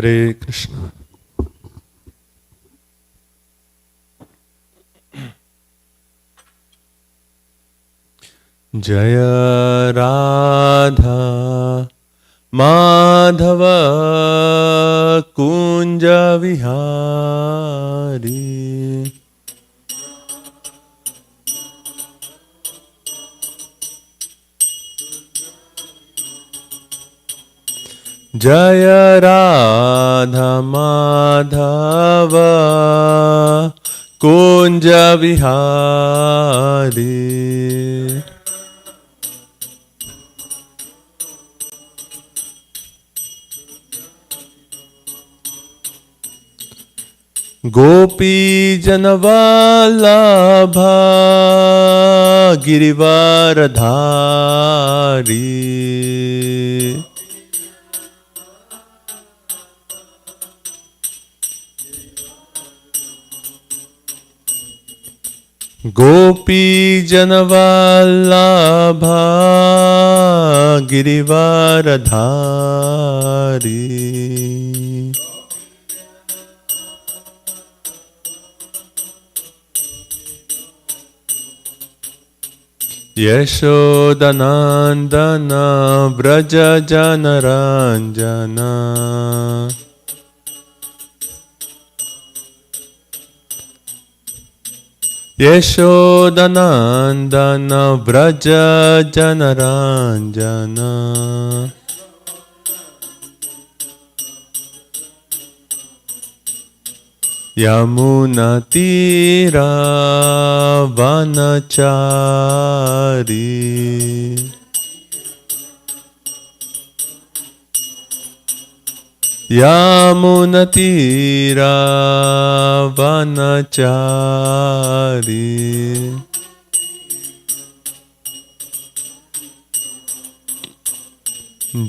Hare Krishna. Jaya Radha Madhava Kunja Vihari Jaya Radha Madhava Kunja Vihari Gopi Janavallabha Girivaradhari Gopi Janavallabha Girivaradhari Yashodanandana Vraja Janaranjana Yashodanandana Vraja Janaranjana Yamuna Tira Vanachari Yamuna Tira Vanachari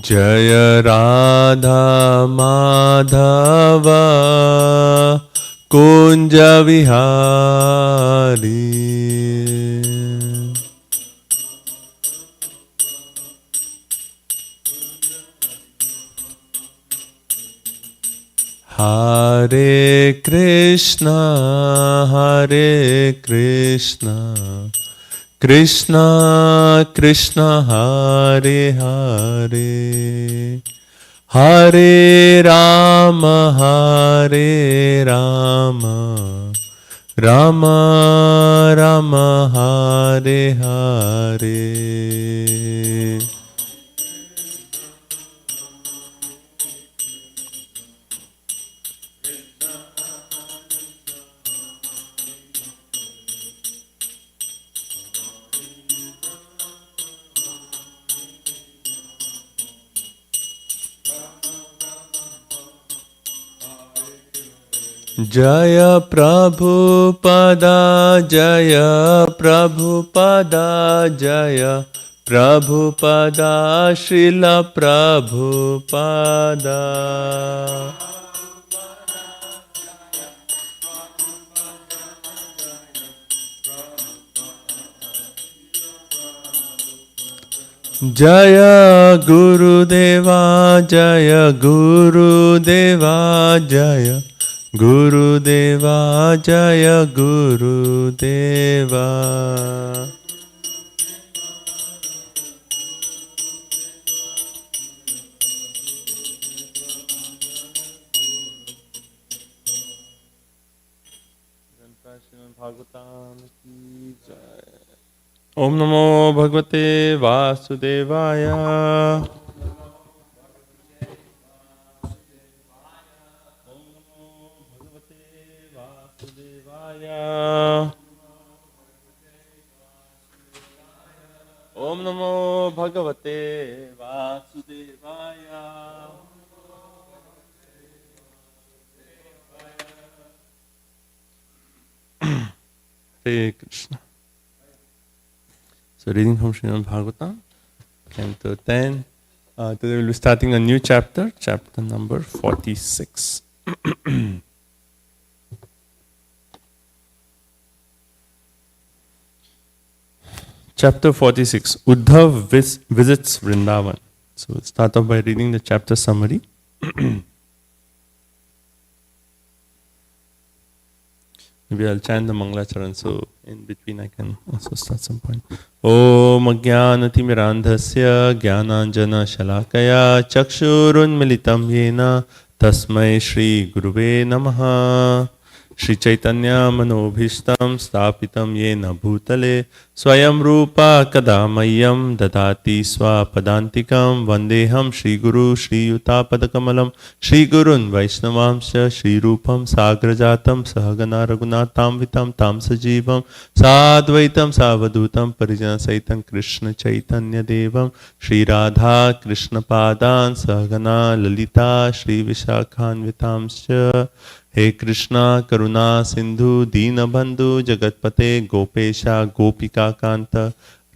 Jaya Radha Madhava Kunja Vihari Hare Krishna Hare Krishna Krishna Krishna Hare Hare Hare Rama Hare Rama Rama Rama Hare Hare Jaya Prabhupada Jaya Prabhupada Jaya Prabhupada Srila Prabhupada Jaya Gurudeva Jaya Gurudeva Jaya Gurudeva Jaya Gurudeva Om Namo Bhagavate Vasudevaya Om Namo Bhagavate Vasudevaya Hare Krishna. So reading from Srimad Bhagavatam, Canto 10. Today we'll be starting a new chapter, chapter number 46. Chapter 46, Uddhav visits Vrindavan. So we'll start off by reading the chapter summary. Maybe I'll chant the Mangalacharan, so in between I can also start some point. Om Ajnanatimirandhasya Jnananjana Shalakaya Chakshurunmilitam Yena Tasmai Shri Guruve Namaha. Shri Chaitanya Manobhishtam Stapitam Yena Bhutale Swayam Rupa Kadamayam Dadati Swapadantikam Vandeham Shri Guru Shri Yuta Padakamalam Shri Gurun Vaishnavamsya Shri Rupam Sagrajatam Sahagana Raghunatam Vitam Tam Sajivam Sadvaitam Savadutam Parijana Saitam Krishna Chaitanya Devam Shri Radha Krishna Padan Sahagana Lalita Shri Vishakhan Vitamsya. हे कृष्णा करुणा सिंधु दीनबंधु जगतपते गोपेशा गोपिका कांत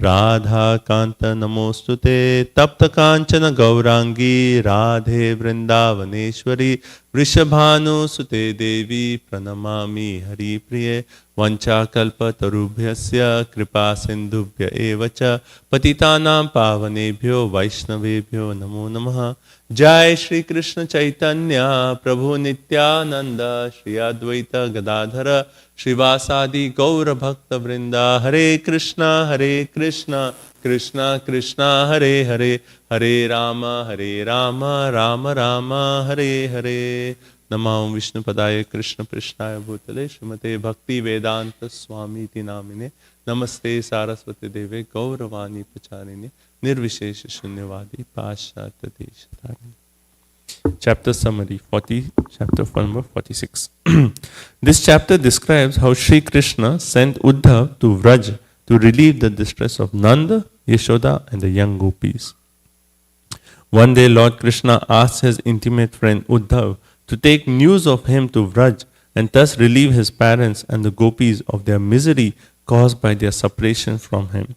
राधा कांत नमोस्तुते तप्त कांचन गौरांगी राधे वृंदावनेश्वरी वृषभानुसुते देवी प्रणमामि हरिप्रिये वंचाकल्पतरुभ्यस्य कृपा सिंधुभ्य एव च पतितानां पावनेभ्यो वैष्णवेभ्यो नमो नमः। जय श्री कृष्ण चैतन्य प्रभु नित्यानंद श्री अद्वैत गदाधर श्रीवासादि गौर भक्त वृंदा हरे कृष्णा कृष्णा कृष्णा हरे हरे हरे राम राम राम हरे हरे। नमो विष्णुपदाय कृष्ण पृष्ठाय भूतले श्रीमते भक्ति वेदांत स्वामी नामिने नमस्ते सारस्वती देवे गौरवाणी प्रचारिणे निर्विशेष शून्यवादी पाश्चात्य देशतारिणे। Chapter summary, chapter number 46. This chapter describes how Sri Krishna sent Uddhav to Vraj to relieve the distress of Nanda, Yashoda and the young gopis. One day Lord Krishna asked his intimate friend Uddhav to take news of him to Vraj and thus relieve his parents and the gopis of their misery caused by their separation from him.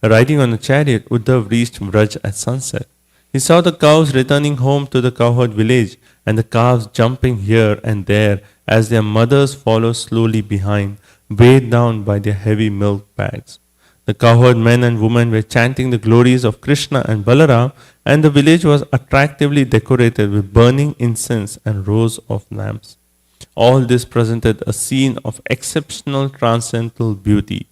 Riding on a chariot, Uddhav reached Vraj at sunset. He saw the cows returning home to the cowherd village and the calves jumping here and there as their mothers followed slowly behind, weighed down by their heavy milk bags. The cowherd men and women were chanting the glories of Krishna and Balaram, and the village was attractively decorated with burning incense and rows of lamps. All this presented a scene of exceptional transcendental beauty.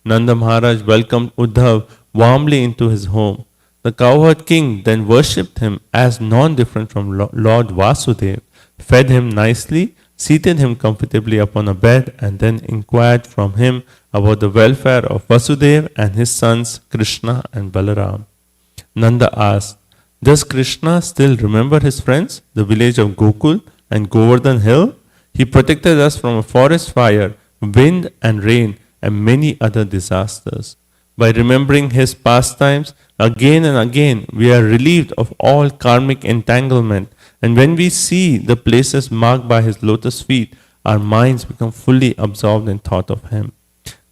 Nanda Maharaj welcomed Uddhav warmly into his home. The cowherd king then worshipped him as non-different from Lord Vasudeva, fed him nicely, seated him comfortably upon a bed, and then inquired from him about the welfare of Vasudeva and his sons Krishna and Balaram. Nanda asked, "Does Krishna still remember his friends, the village of Gokul and Govardhan hill? He protected us from a forest fire, wind and rain, and many other disasters. By remembering his pastimes, again and again we are relieved of all karmic entanglement, and when we see the places marked by his lotus feet, our minds become fully absorbed in thought of him."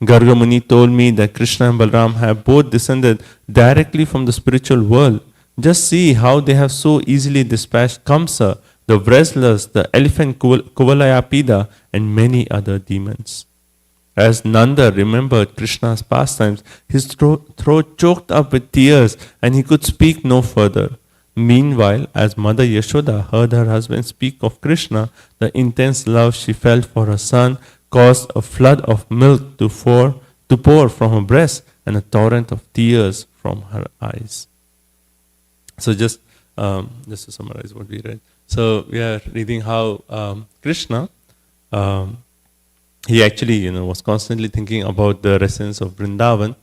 Garga Muni told me that Krishna and Balaram have both descended directly from the spiritual world. Just see how they have so easily dispatched Kamsa, the wrestlers, the elephant Kuvalayapida, and many other demons. As Nanda remembered Krishna's pastimes, his throat choked up with tears and he could speak no further. Meanwhile, as Mother Yashoda heard her husband speak of Krishna, the intense love she felt for her son caused a flood of milk to pour from her breast and a torrent of tears from her eyes. So just to summarize what we read. So we are reading how Krishna, he actually was constantly thinking about the residents of Vrindavan.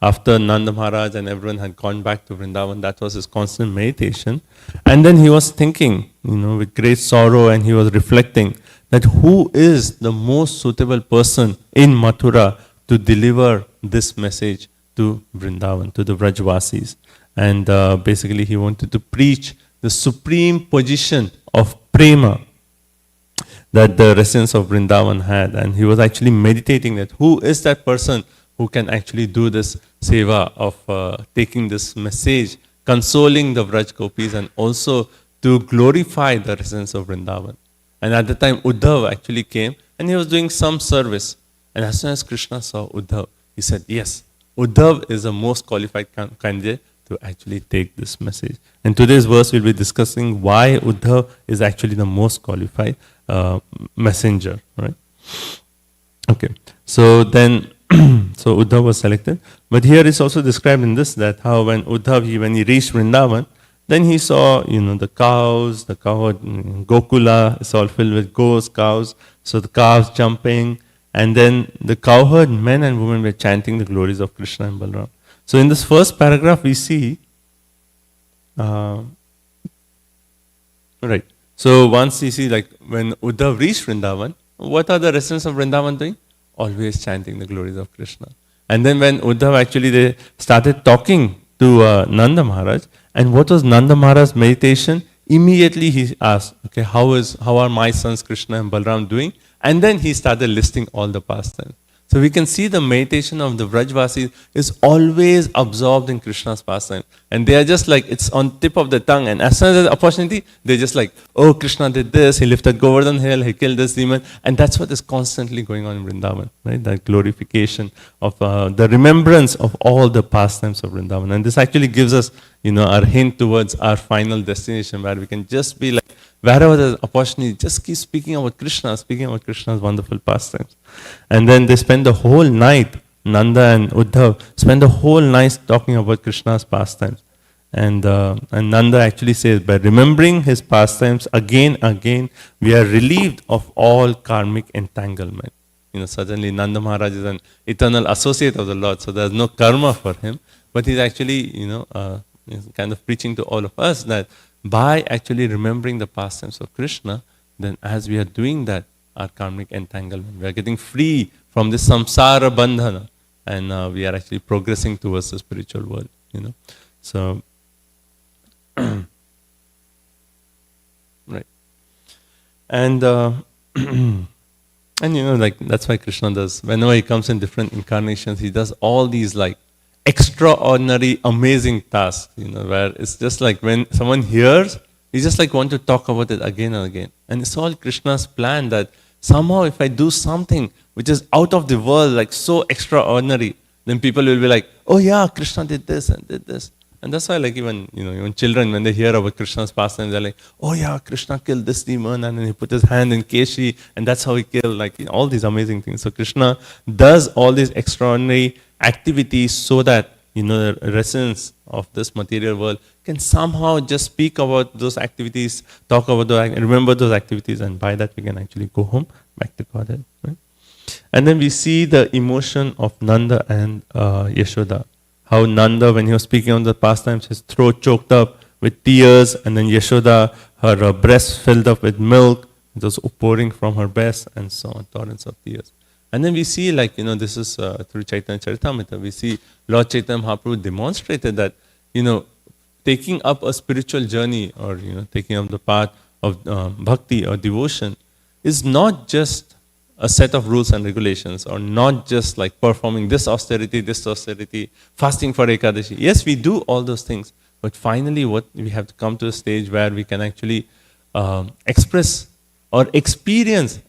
After Nanda Maharaj and everyone had gone back to Vrindavan, that was his constant meditation. And then he was thinking, with great sorrow, and he was reflecting that who is the most suitable person in Mathura to deliver this message to Vrindavan, to the Vrajvasis. And basically he wanted to preach the supreme position of prema that the residents of Vrindavan had. And he was actually meditating that who is that person who can actually do this seva of taking this message, consoling the Vraj Gopis, and also to glorify the residents of Vrindavan. And at the time Uddhav actually came and he was doing some service. And as soon as Krishna saw Uddhav, he said, yes, Uddhav is the most qualified candidate to actually take this message. In today's verse, we'll be discussing why Uddhav is actually the most qualified messenger. Right? Okay, so then, so Uddhav was selected. But here it's also described in this that how when Uddhav, when he reached Vrindavan, then he saw, the cows, the cow, Gokula, it's all filled with goats, cows. So the cows jumping, and then the cowherd men and women were chanting the glories of Krishna and Balaram. So in this first paragraph we see, right. So once you see like when Uddhav reached Vrindavan, what are the residents of Vrindavan doing? Always chanting the glories of Krishna. And then when Uddhav actually they started talking to Nanda Maharaj, and what was Nanda Maharaj's meditation? Immediately he asked, okay, how are my sons Krishna and Balaram doing? And then he started listing all the pastimes. So we can see the meditation of the Vrajvasis is always absorbed in Krishna's pastime. And they are just like, it's on tip of the tongue. And as soon as there's an opportunity, they're just like, oh, Krishna did this, he lifted Govardhan hill, he killed this demon. And that's what is constantly going on in Vrindavan, right? That glorification of the remembrance of all the pastimes of Vrindavan. And this actually gives us, our hint towards our final destination where we can just be like, wherever there's opportunity, just keep speaking about Krishna's wonderful pastimes. And then they spend the whole night, Nanda and Uddhav spend the whole night talking about Krishna's pastimes. And Nanda actually says, by remembering his pastimes again, we are relieved of all karmic entanglement. Suddenly Nanda Maharaj is an eternal associate of the Lord, so there's no karma for him. But he's actually, he's kind of preaching to all of us that by actually remembering the pastimes of Krishna, then as we are doing that, our karmic entanglement, we are getting free from this samsara bandhana, and we are actually progressing towards the spiritual world. So right, and like that's why Krishna does. Whenever he comes in different incarnations, he does all these like extraordinary, amazing tasks, where it's just like when someone hears, you just like want to talk about it again and again. And it's all Krishna's plan that somehow if I do something which is out of the world, like so extraordinary, then people will be like, oh yeah, Krishna did this and did this. And that's why like even, even children, when they hear about Krishna's pastimes, they're like, oh yeah, Krishna killed this demon and then he put his hand in Keshi and that's how he killed, like all these amazing things. So Krishna does all these extraordinary activities so that, the residents of this material world can somehow just speak about those activities, talk about those, remember those activities, and by that we can actually go home, back to Godhead. Right? And then we see the emotion of Nanda and Yashoda. How Nanda, when he was speaking on the pastimes, his throat choked up with tears, and then Yashoda, her breast filled up with milk, it was pouring from her breast, and so on, torrents of tears. And then we see, like, this is through Chaitanya Charitamrita, we see Lord Chaitanya Mahaprabhu demonstrated that, taking up a spiritual journey or, taking up the path of bhakti or devotion is not just a set of rules and regulations, or not just like performing this austerity, fasting for Ekadashi. Yes, we do all those things, but finally what we have to come to a stage where we can actually express or experience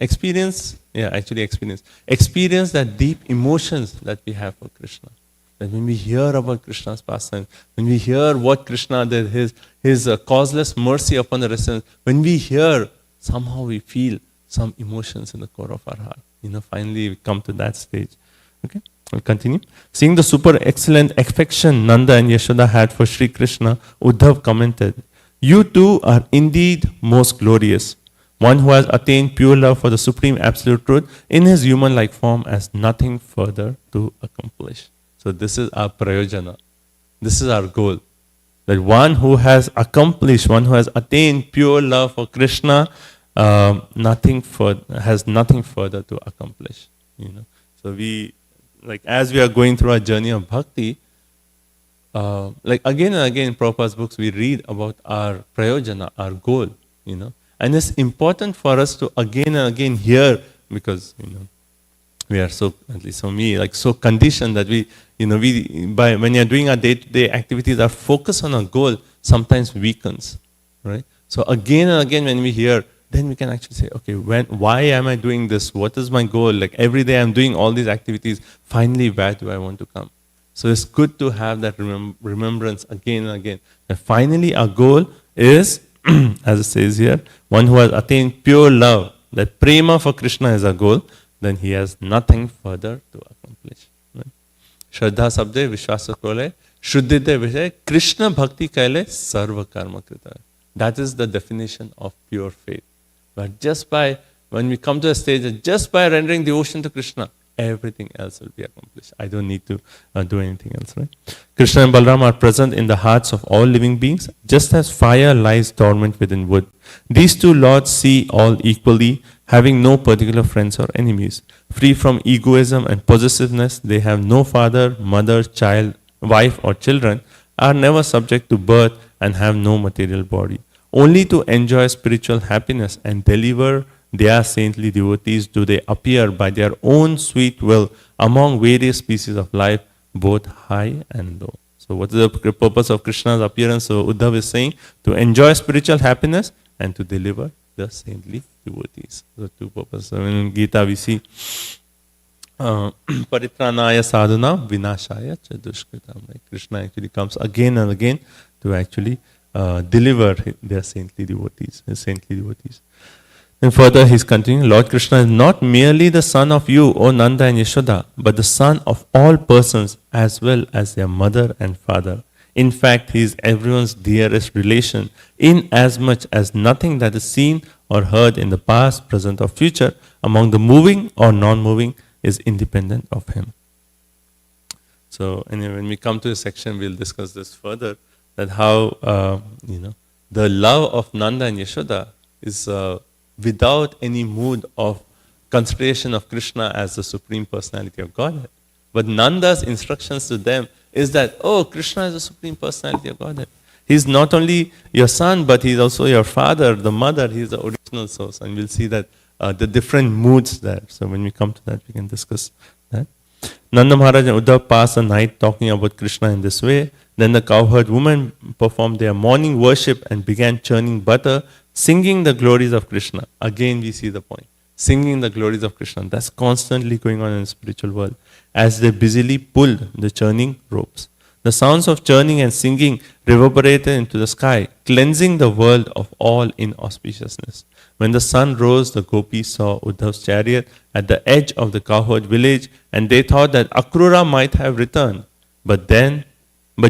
that deep emotions that we have for Krishna. That when we hear about Krishna's pastimes, when we hear what Krishna did, his causeless mercy upon the residents, when we hear, somehow we feel some emotions in the core of our heart. Finally we come to that stage. Okay, we'll continue. Seeing the super excellent affection Nanda and Yashoda had for Sri Krishna, Uddhav commented, "You two are indeed most glorious. One who has attained pure love for the Supreme Absolute Truth in his human-like form has nothing further to accomplish." So this is our prayojana. This is our goal. That one who has accomplished, one who has attained pure love for Krishna, has nothing further to accomplish. So we, like as we are going through our journey of bhakti, like again and again in Prabhupada's books, we read about our prayojana, our goal. And it's important for us to again and again hear, because we are so, at least for me, like so conditioned that when you're doing our day-to-day activities, our focus on our goal sometimes weakens, right? So again and again when we hear, then we can actually say, okay, why am I doing this? What is my goal? Like every day I'm doing all these activities. Finally, where do I want to come? So it's good to have that remembrance again and again. And finally, our goal is, as it says here, one who has attained pure love. That prema for Krishna is our goal. then he has nothing further to accomplish. Right? Shraddha sabde vishwasa kole shuddhite vishay Krishna bhakti kaile sarva karma krita. That is the definition of pure faith. But just by, when we come to a stage that just by rendering devotion to Krishna, everything else will be accomplished. I don't need to do anything else, right? Krishna and Balaram are present in the hearts of all living beings, just as fire lies dormant within wood. These two lords see all equally, having no particular friends or enemies. Free from egoism and possessiveness, they have no father, mother, child, wife or children, are never subject to birth and have no material body. Only to enjoy spiritual happiness and deliver their saintly devotees do they appear by their own sweet will among various species of life, both high and low. So what is the purpose of Krishna's appearance? So Uddhav is saying to enjoy spiritual happiness and to deliver the saintly devotees. The two purposes. So in Gita we see Paritranaya sadhana vinashaya cha dushkritam. Krishna actually comes again and again to actually deliver their saintly devotees, his saintly devotees. And further he's continuing, Lord Krishna is not merely the son of you, O Nanda and Yashoda, but the son of all persons as well as their mother and father. In fact, he is everyone's dearest relation, inasmuch as nothing that is seen or heard in the past, present or future, among the moving or non-moving, is independent of him. So anyway, when we come to this section, we'll discuss this further, that how, the love of Nanda and Yashoda is without any mood of consideration of Krishna as the Supreme Personality of Godhead. But Nanda's instructions to them is that, oh, Krishna is the Supreme Personality of Godhead. He's not only your son, but he's also your father, the mother, he's the original source. And we'll see that the different moods there. So when we come to that, we can discuss that. Nanda Maharaj and Uddhav passed the night talking about Krishna in this way. Then the cowherd women performed their morning worship and began churning butter, singing the glories of Krishna. Again we see the point. Singing the glories of Krishna. That's constantly going on in the spiritual world. As they busily pulled the churning ropes. The sounds of churning and singing reverberated into the sky, cleansing the world of all inauspiciousness. When the sun rose, the gopis saw Uddhav's chariot at the edge of the cowherd village, and they thought that Akrura might have returned. But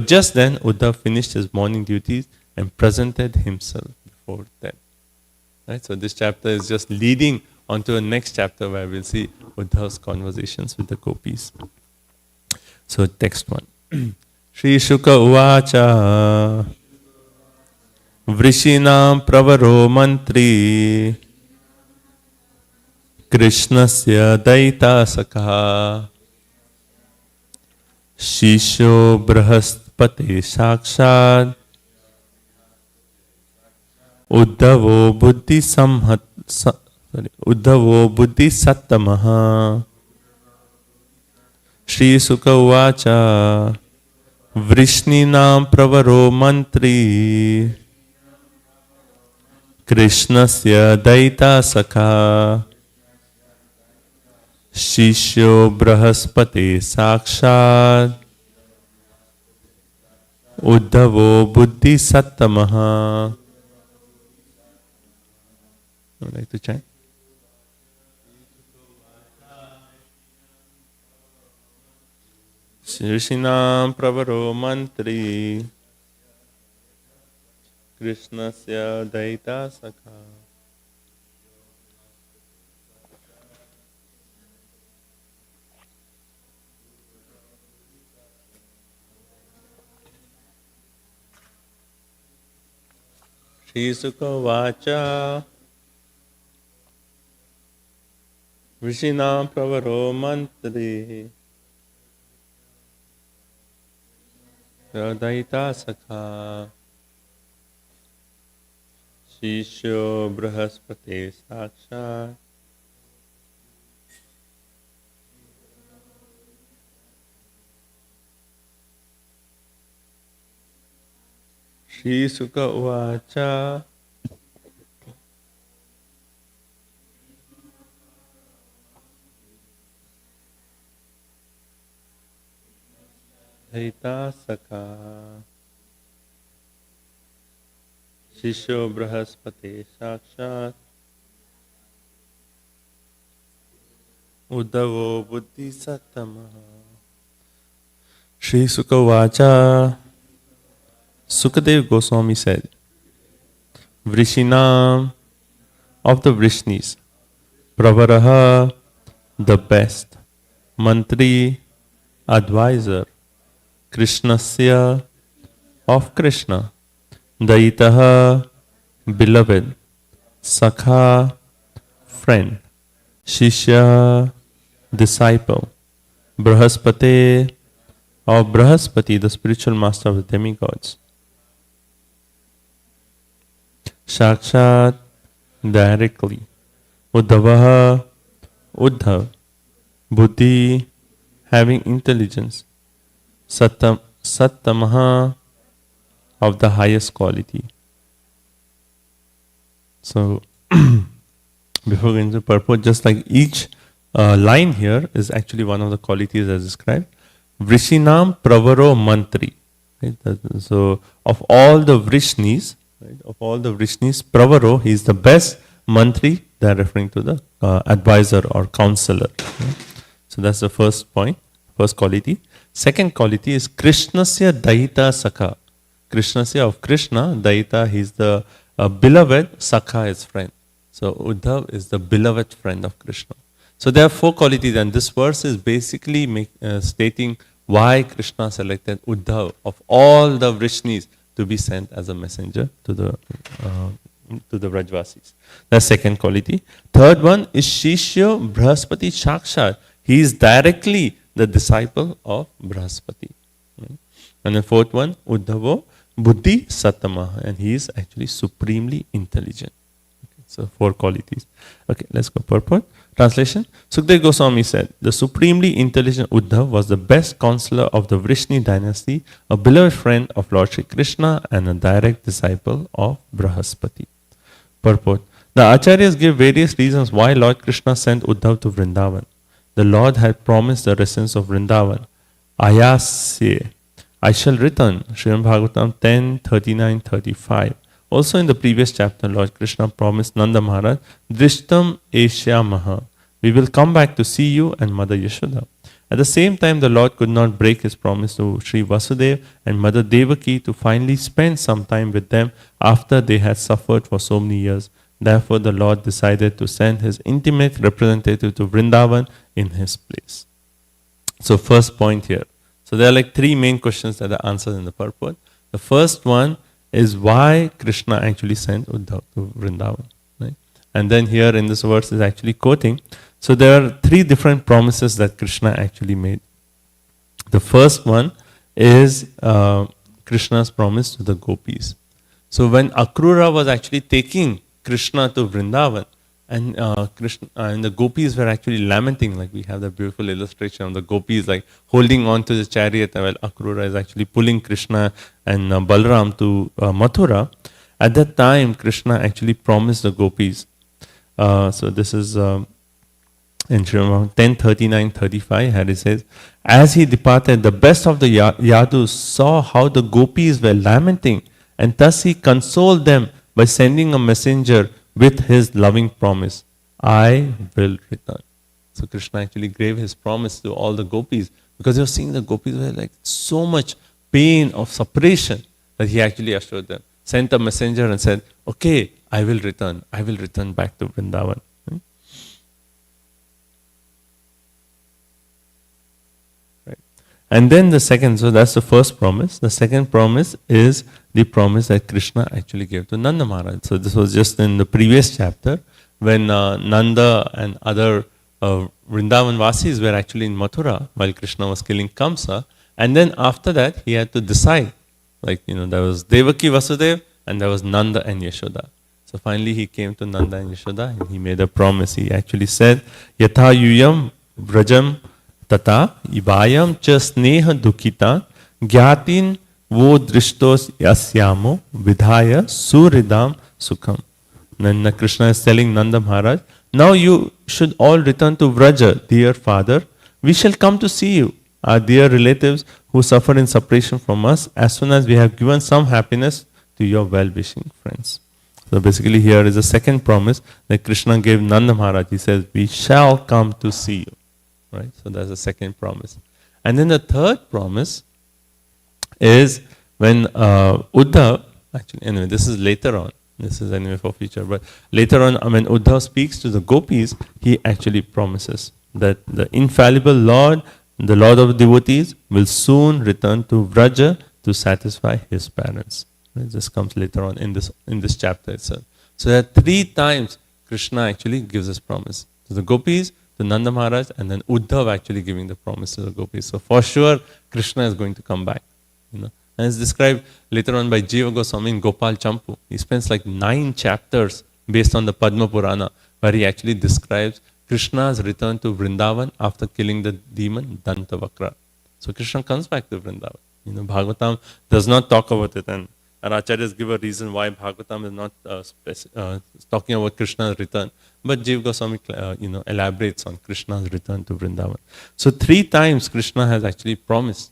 just then, Uddhav finished his morning duties and presented himself before them. Right? So this chapter is just leading onto a next chapter where we'll see Uddhav's conversations with the gopis. So text 1. Shri Shuka Uvacha Vrishinam Pravaro Mantri Krishnasya Daita Sakha Shisho Brahaspati Sakshad Uddhavo Buddhi Sattamaha. Shri Sukha Uvacha Vrishninam Pravaro Mantri Krishnasya Daita Sakha Shishyo Brahaspati Sakshad Uddhavo Buddhi Sattamaha. Would like to chant? Srishinam Pravaro Mantri Krishnasya Daita Sakha Shri Sukha Vacha Vrishinam Pravaro Mantri Daita Sakha Shishyo Brahaspati Saksha Shri Sukha Uvacha Daita Sakha Shisho Brahaspati Sakshat Uddhavo buddhi sattamaha. Shri Sukha Vacha. Sukadev Goswami said, Vrishinam of the Vrishnis, Pravaraha, the best, Mantri, advisor, Krishnasya, of Krishna, Daitaha, beloved, Sakha, friend, Shishya, disciple, Brahaspate, of Brahaspati, the spiritual master of the demigods, Shakshat, directly, Uddhavaha, Uddhav, Buddhi, having intelligence, Sattamaha, of the highest quality. So, before going to purport, just like each line here is actually one of the qualities as described. Vrishinam Pravaro Mantri. Right? So, of all the Vrishnis, right, Pravaro, he is the best Mantri. They are referring to the advisor or counselor. Right? So, that's the first point, first quality. Second quality is Krishnasya Daita Sakha. Krishnasya of Krishna, Daita, he is the beloved, Sakha is friend. So, Uddhav is the beloved friend of Krishna. So, there are four qualities, and this verse is basically stating why Krishna selected Uddhav of all the Vrishnis to be sent as a messenger to the Vrajvasis. That's second quality. Third one is Shishya Brahaspati Shakshat. He is directly the disciple of Brahaspati. And the fourth one, Uddhavo Buddhi Sattamaha, and he is actually supremely intelligent. Okay, so four qualities. Okay, let's go purport. Translation. Sukadeva Goswami said, the supremely intelligent Uddhav was the best counselor of the Vrishni dynasty, a beloved friend of Lord Shri Krishna, and a direct disciple of Brahaspati. Purport. The Acharyas give various reasons why Lord Krishna sent Uddhav to Vrindavan. The Lord had promised the residents of Vrindavan, Ayasye, I shall return, Srimad Bhagavatam 10, 39, 35. Also in the previous chapter, Lord Krishna promised Nanda Maharaj, Drishtam Esya Maha, we will come back to see you and Mother Yashoda. At the same time, the Lord could not break his promise to Sri Vasudeva and Mother Devaki to finally spend some time with them after they had suffered for so many years. Therefore, the Lord decided to send his intimate representative to Vrindavan in his place. So, first point here. So, there are like three main questions that are answered in the purport. The first one is why Krishna actually sent Uddhav to Vrindavan. Right? And then here in this verse is actually quoting. So, there are three different promises that Krishna actually made. The first one is Krishna's promise to the gopis. So, when Akrura was actually taking Krishna to Vrindavan, and Krishna and the gopis were actually lamenting, like we have the beautiful illustration of the gopis like holding on to the chariot while Akrura is actually pulling Krishna and Balram to Mathura. At that time, Krishna actually promised the gopis. So this is in Srimad 10:39-35, here it says, as he departed, the best of the Yadus saw how the gopis were lamenting, and thus he consoled them by sending a messenger with his loving promise, I will return. So Krishna actually gave his promise to all the gopis because he was seeing the gopis were like so much pain of separation that he actually assured them, sent a messenger and said, okay, I will return back to Vrindavan. Right. And then the second, so that's the first promise. The second promise is the promise that Krishna actually gave to Nanda Maharaj. So this was just in the previous chapter when Nanda and other Vrindavan Vasis were actually in Mathura while Krishna was killing Kamsa. And then after that, he had to decide. Like, there was Devaki Vasudeva and there was Nanda and Yashoda. So finally he came to Nanda and Yashoda and he made a promise. He actually said, Yatha yuyam vrajam tata ibayam cha sneha dukkita gyatin wo drishtos yasyamo vidhaya suridam sukham. Then Krishna is telling Nanda Maharaj, now you should all return to Vraja, dear father. We shall come to see you, our dear relatives who suffer in separation from us, as soon as we have given some happiness to your well-wishing friends. So basically here is a second promise that Krishna gave Nanda Maharaj. He says, we shall come to see you. right? So that's the second promise. And then the third promise is when Uddhav, actually, anyway, this is later on. This is anyway for future. But later on, when Uddhav speaks to the gopis, he actually promises that the infallible Lord, the Lord of devotees, will soon return to Vraja to satisfy his parents. Right? This comes later on in this chapter itself. So there are 3 times Krishna actually gives us promise. To the gopis, to Nanda Maharaj, and then Uddhav actually giving the promise to the gopis. So for sure, Krishna is going to come back. And it's described later on by Jiva Goswami in Gopal Champu. He spends like 9 chapters based on the Padma Purana, where he actually describes Krishna's return to Vrindavan after killing the demon Dantavakra. So Krishna comes back to Vrindavan. Bhagavatam does not talk about it, and our acharyas give a reason why Bhagavatam is not talking about Krishna's return. But Jiva Goswami elaborates on Krishna's return to Vrindavan. So 3 times Krishna has actually promised.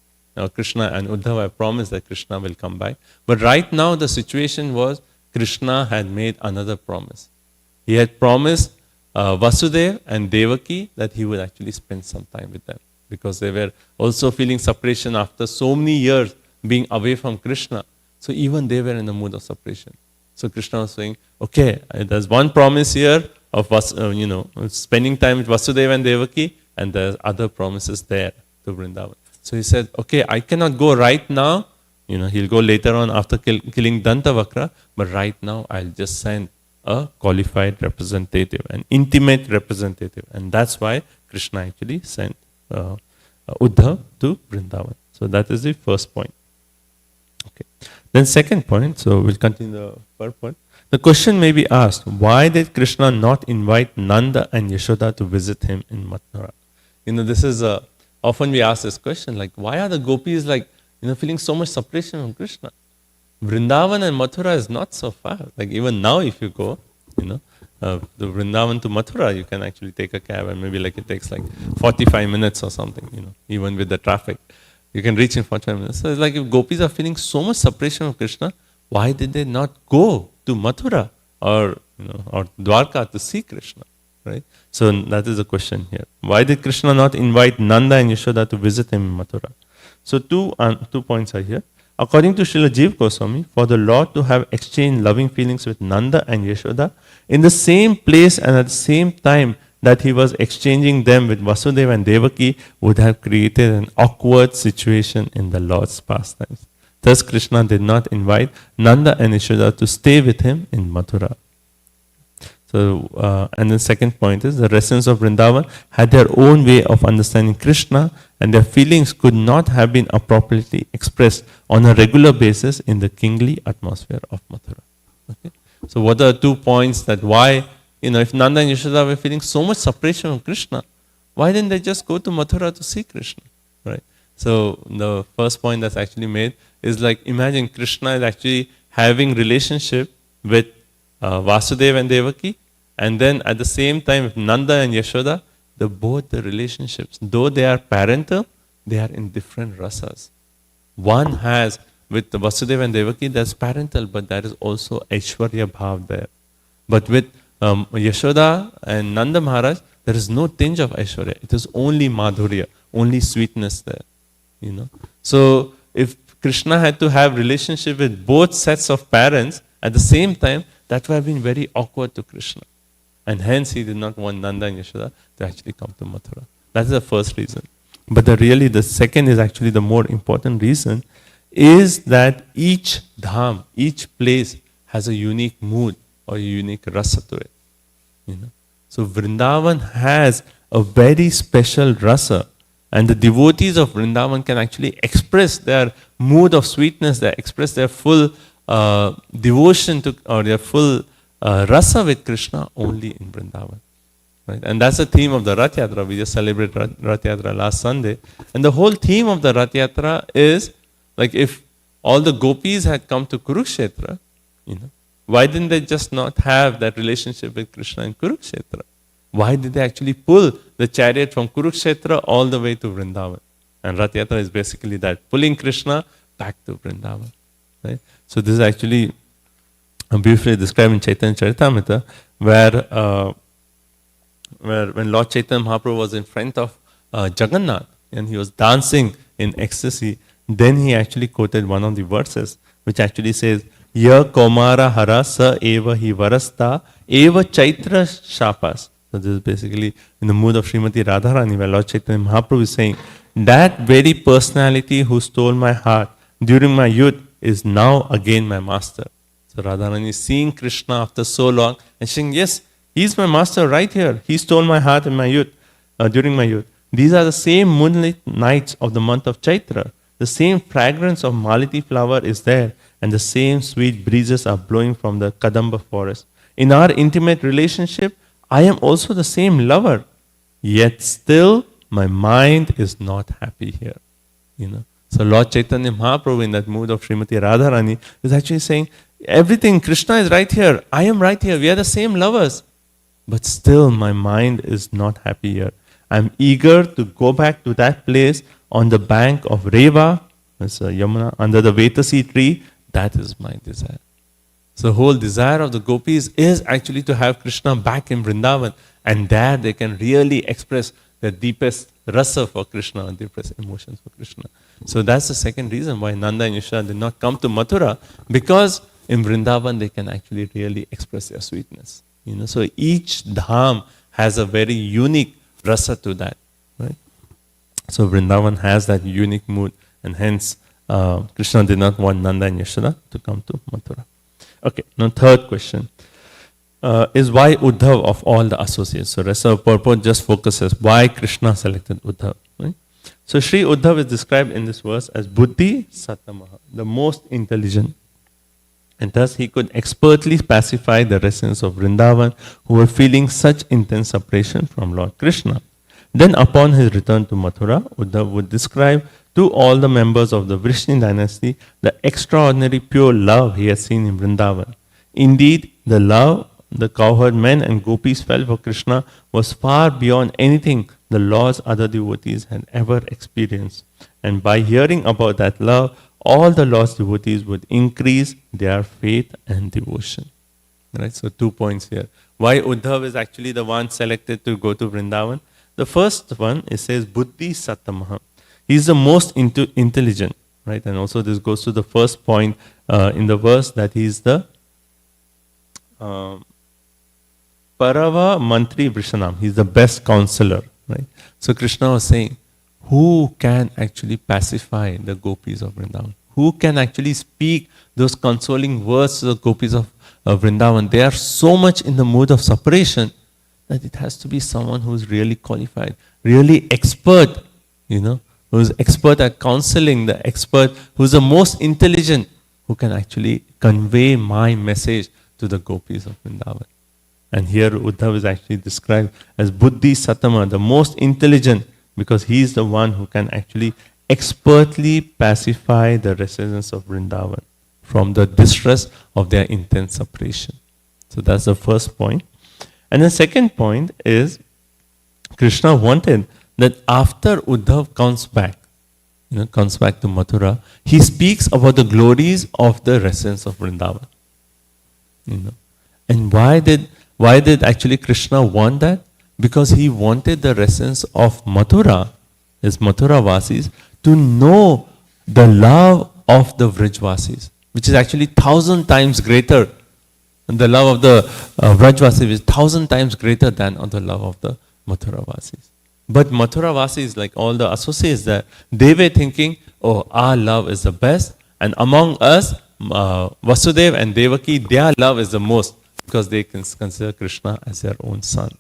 Krishna and Uddhava have promised that Krishna will come back. But right now the situation was Krishna had made another promise. He had promised Vasudeva and Devaki that he would actually spend some time with them, because they were also feeling separation after so many years being away from Krishna. So even they were in the mood of separation. So Krishna was saying, okay, there's one promise here of spending time with Vasudeva and Devaki, and there's other promises there to Vrindavan. So he said, okay, I cannot go right now. He'll go later on after killing Dantavakra, but right now I'll just send a qualified representative, an intimate representative. And that's why Krishna actually sent Uddhav to Vrindavan. So that is the first point. Okay. Then second point, so we'll continue the third point. The question may be asked, why did Krishna not invite Nanda and Yashoda to visit him in Mathura? This is often we ask this question, like, why are the gopis feeling so much separation from Krishna? Vrindavan and Mathura is not so far. Like even now if you go, the Vrindavan to Mathura, you can actually take a cab and maybe it takes 45 minutes or something, even with the traffic. You can reach in 45 minutes. So it's like if gopis are feeling so much separation from Krishna, why did they not go to Mathura or Dwarka to see Krishna? Right? So that is the question here. Why did Krishna not invite Nanda and Yashoda to visit him in Mathura? So two points are here. According to Srila Jiva Goswami, for the Lord to have exchanged loving feelings with Nanda and Yashoda in the same place and at the same time that he was exchanging them with Vasudeva and Devaki would have created an awkward situation in the Lord's pastimes. Thus Krishna did not invite Nanda and Yashoda to stay with him in Mathura. So, and the second point is the residents of Vrindavan had their own way of understanding Krishna, and their feelings could not have been appropriately expressed on a regular basis in the kingly atmosphere of Mathura. Okay? So what are the 2 points that why, if Nanda and Yashoda were feeling so much separation from Krishna, why didn't they just go to Mathura to see Krishna? Right? So the first point that's actually made is imagine Krishna is actually having relationship with Vasudeva and Devaki, and then at the same time with Nanda and Yashoda, both the relationships, though they are parental, they are in different rasas. One has, with the Vasudeva and Devaki, there's parental, but there is also Aishwarya Bhav there. But with Yashoda and Nanda Maharaj, there is no tinge of Aishwarya. It is only Madhurya, only sweetness there. So if Krishna had to have relationship with both sets of parents at the same time, that would have been very awkward to Krishna. And hence he did not want Nanda and Yashoda to actually come to Mathura. That is the first reason. But the second is actually the more important reason, is that each dham, each place has a unique mood or a unique rasa to it. So Vrindavan has a very special rasa, and the devotees of Vrindavan can actually express their mood of sweetness, they express their full devotion to, or their full rasa with Krishna only in Vrindavan. Right? And that's the theme of the Rath Yatra. We just celebrated Rath Yatra last Sunday. And the whole theme of the Rath Yatra is, if all the gopis had come to Kurukshetra, why didn't they just not have that relationship with Krishna in Kurukshetra? Why did they actually pull the chariot from Kurukshetra all the way to Vrindavan? And Rath Yatra is basically that, pulling Krishna back to Vrindavan. Right? So this is actually beautifully described in Chaitanya Charitamrita, where when Lord Chaitanya Mahaprabhu was in front of Jagannath and he was dancing in ecstasy, then he actually quoted one of the verses which actually says, Ya Komara Hara Sa Eva Hi Varasta Eva Chaitra Shapas. So this is basically in the mood of Srimati Radharani, where Lord Chaitanya Mahaprabhu is saying, that very personality who stole my heart during my youth is now again my master. So Radharani is seeing Krishna after so long and saying, yes, he's my master right here. He stole my heart in my youth, during my youth. These are the same moonlit nights of the month of Chaitra. The same fragrance of Malati flower is there, and the same sweet breezes are blowing from the Kadamba forest. In our intimate relationship, I am also the same lover, yet still my mind is not happy here. So Lord Chaitanya Mahaprabhu, in that mood of Srimati Radharani, is actually saying, everything, Krishna is right here, I am right here, we are the same lovers, but still my mind is not happy here. I am eager to go back to that place on the bank of Reva, that's Yamuna, under the Vetasi tree. That is my desire. So the whole desire of the gopis is actually to have Krishna back in Vrindavan, and there they can really express the deepest rasa for Krishna, deepest emotions for Krishna. So that's the second reason why Nanda and Yashoda did not come to Mathura, because in Vrindavan they can actually really express their sweetness. So each dham has a very unique rasa to that, right? So Vrindavan has that unique mood, and hence Krishna did not want Nanda and Yashoda to come to Mathura. Okay, now third question is why Uddhav of all the associates? So rest of purport just focuses why Krishna selected Uddhav. Right? So Sri Uddhav is described in this verse as Buddhi Satamaha, the most intelligent. And thus he could expertly pacify the residents of Vrindavan who were feeling such intense separation from Lord Krishna. Then upon his return to Mathura, Uddhav would describe to all the members of the Vrishni dynasty the extraordinary pure love he had seen in Vrindavan. Indeed, the love the cowherd men and gopis felt for Krishna was far beyond anything the Lord's other devotees had ever experienced. And by hearing about that love, all the Lord's devotees would increase their faith and devotion. Right? So 2 points here. Why Uddhav is actually the one selected to go to Vrindavan? The first one, it says Buddhi Satamaha. He is the most intelligent. Right? And also this goes to the first point in the verse, that he is the Parava Mantri Vrishanam. He is the best counselor. Right? So Krishna was saying, who can actually pacify the gopis of Vrindavan? Who can actually speak those consoling words to the gopis of Vrindavan? They are so much in the mood of separation that it has to be someone who is really qualified, really expert, who is expert at counseling, the expert who is the most intelligent, who can actually convey my message to the gopis of Vrindavan. And here Uddhav is actually described as Buddhi Satama, the most intelligent, because he is the one who can actually expertly pacify the residents of Vrindavan from the distress of their intense separation. So that's the first point. And the second point is, Krishna wanted that after Uddhav comes back to Mathura, he speaks about the glories of the residents of Vrindavan. And why did actually Krishna want that? Because he wanted the residents of Mathura, his Mathura Vasis, to know the love of the Vrajvasis, which is actually 1,000 times greater. And the love of the Vrajvasis is 1,000 times greater than the love of the Mathura Vasis. But Mathura Vasis, like all the associates there, they were thinking, oh, our love is the best, and among us, Vasudev and Devaki, their love is the most, because they can consider Krishna as their own son.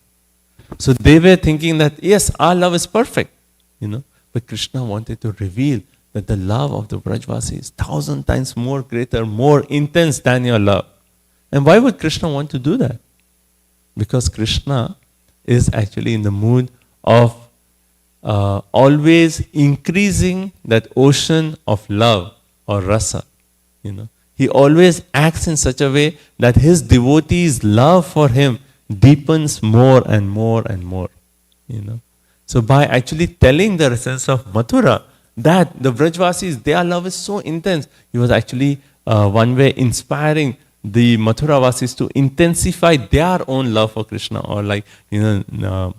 So they were thinking that, yes, our love is perfect, but Krishna wanted to reveal that the love of the Vrajvasi is 1,000 times more greater, more intense than your love. And why would Krishna want to do that? Because Krishna is actually in the mood of always increasing that ocean of love or rasa. He always acts in such a way that his devotees' love for him deepens more and more and more. So by actually telling the residents of Mathura that the Vrajvasis, their love is so intense, he was actually one way inspiring the Mathura Vasis to intensify their own love for Krishna, or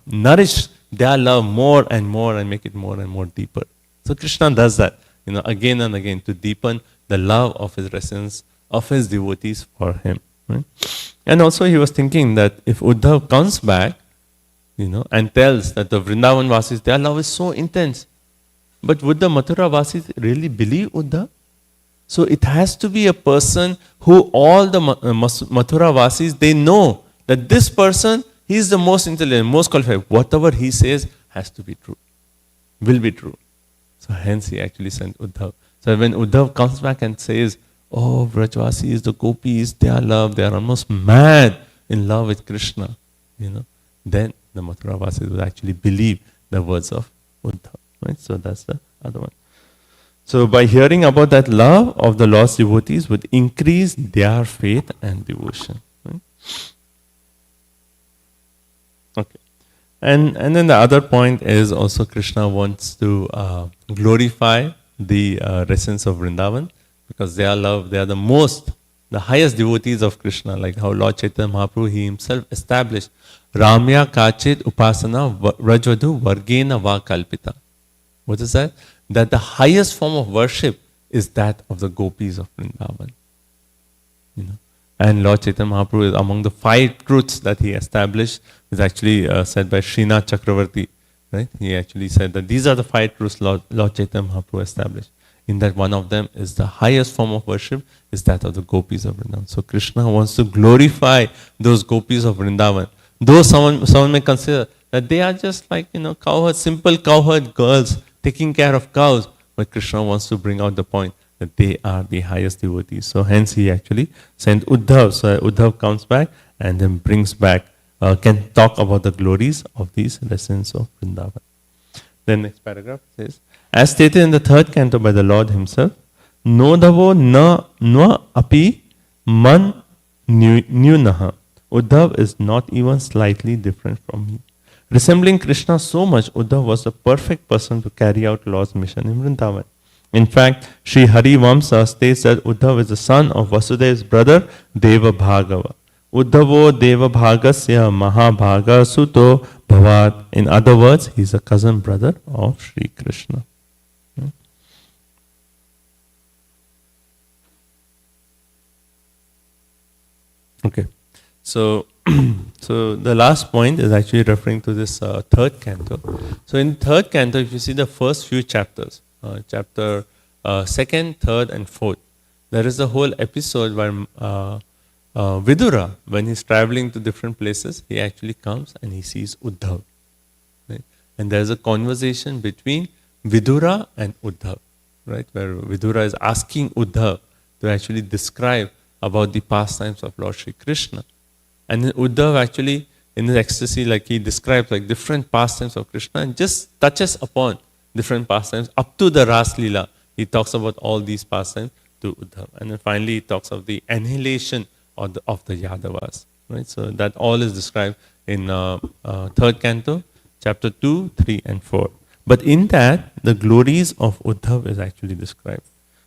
nourish their love more and more and make it more and more deeper. So Krishna does that, again and again to deepen the love of his essence, of his devotees for him. Right? And also he was thinking that if Uddhav comes back, and tells that the Vrindavan Vasis, their love is so intense. But would the Mathura Vasis really believe Uddhav? So it has to be a person who all the Mathura Vasis, they know that this person, he is the most intelligent, most qualified. Whatever he says has to be true, will be true. So hence he actually sent Uddhav. So when Uddhav comes back and says, oh, Vrajvasis, the gopis, they are almost mad in love with Krishna, then the Mathura Vasis would actually believe the words of Uddhav. Right? So that's the other one. So by hearing about that love of the Lord's devotees would increase their faith and devotion. Right? Okay. And then the other point is also Krishna wants to glorify the residents of Vrindavan, because they are the highest devotees of Krishna, like how Lord Chaitanya Mahaprabhu, he himself established Ramya Kachit Upasana Vrajvadhu Vargena Va Kalpita. What is that? That the highest form of worship is that of the gopis of Vrindavan. And Lord Chaitanya Mahaprabhu is among the 5 truths that he established, is actually said by Srinath Chakravarti. Right? He actually said that these are the 5 truths Lord Chaitanya Mahaprabhu established. In that one of them is the highest form of worship is that of the gopis of Vrindavan. So Krishna wants to glorify those gopis of Vrindavan. Though someone may consider that they are just like, simple cowherd girls taking care of cows. But Krishna wants to bring out the point that they are the highest devotees. So hence he actually sent Uddhav. So Uddhav comes back and then brings back, can talk about the glories of these residents of Vrindavan. Then next paragraph says, as stated in the 3rd canto by the Lord himself, Nodhavo na api man nyunaha. Uddhav is not even slightly different from me. Resembling Krishna so much, Uddhav was the perfect person to carry out Lord's mission in Vrindavan. In fact, Sri Hari Vamsa states that Uddhav is the son of Vasudev's brother Deva Bhagava. Uddhavo Deva Bhagasya Mahabhaga Suto Bhavat. In other words, he is a cousin brother of Sri Krishna. Okay, so the last point is actually referring to this 3rd canto. So in 3rd canto, if you see the first few chapters, chapter 2nd, 3rd and 4th, there is a whole episode where Vidura, when he's traveling to different places, he actually comes and he sees Uddhav. Right? And there is a conversation between Vidura and Uddhav, right? Where Vidura is asking Uddhav to actually describe about the pastimes of Lord Shri Krishna. And then Uddhav actually, in his ecstasy, like he describes like different pastimes of Krishna and just touches upon different pastimes up to the Ras Leela. He talks about all these pastimes to Uddhav. And then finally he talks of the annihilation of the Yadavas. Right? So that all is described in 3rd canto, chapter 2, 3 and 4. But in that, the glories of Uddhav is actually described.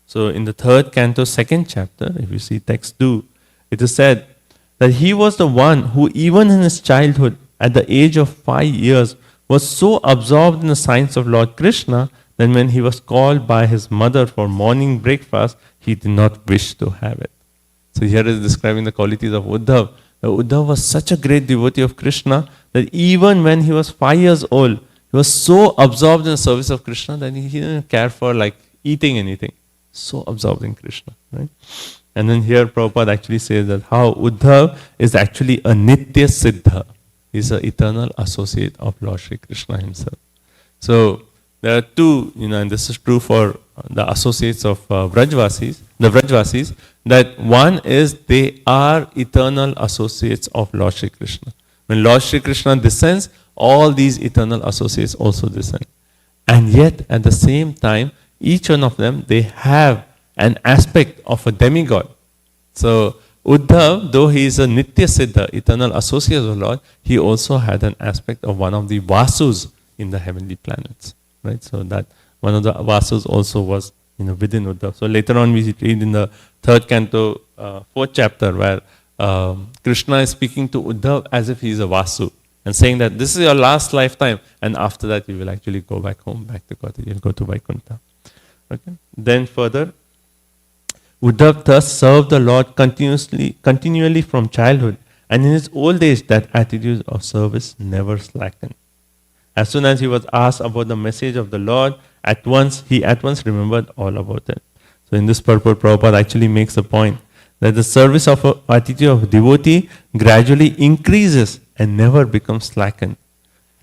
So in the 3rd canto, 2nd chapter, if you see text 2, it is said that he was the one who even in his childhood, at the age of 5 years, was so absorbed in the signs of Lord Krishna that when he was called by his mother for morning breakfast, he did not wish to have it. So here is describing the qualities of Uddhav. Uddhav was such a great devotee of Krishna that even when he was 5 years old, he was so absorbed in the service of Krishna that he didn't care for like eating anything. So absorbed in Krishna, right? And then here Prabhupada actually says that how Uddhav is actually a Nitya Siddha. He's an eternal associate of Lord Shri Krishna himself. So there are two, and this is true for the associates of Vrajvasis, the Vrajvasis, that one is they are eternal associates of Lord Shri Krishna. When Lord Shri Krishna descends, all these eternal associates also descend. And yet at the same time, each one of them, they have an aspect of a demigod. So Uddhav, though he is a Nitya Siddha, eternal associate of the Lord, he also had an aspect of one of the Vasus in the heavenly planets. Right? So that one of the Vasus also was within Uddhav. So later on we read in the 3rd canto, 4th chapter, where Krishna is speaking to Uddhav as if he is a Vasu. and saying that this is your last lifetime, and after that you will actually go back home, back to Godhead. You'll go to Vaikuntha. Okay. Then further, Uddhav thus served the Lord continually from childhood, and in his old age that attitude of service never slackened. As soon as he was asked about the message of the Lord, he at once remembered all about it. So in this purport, Prabhupada actually makes a point that the service of an attitude of devotee gradually increases and never becomes slackened.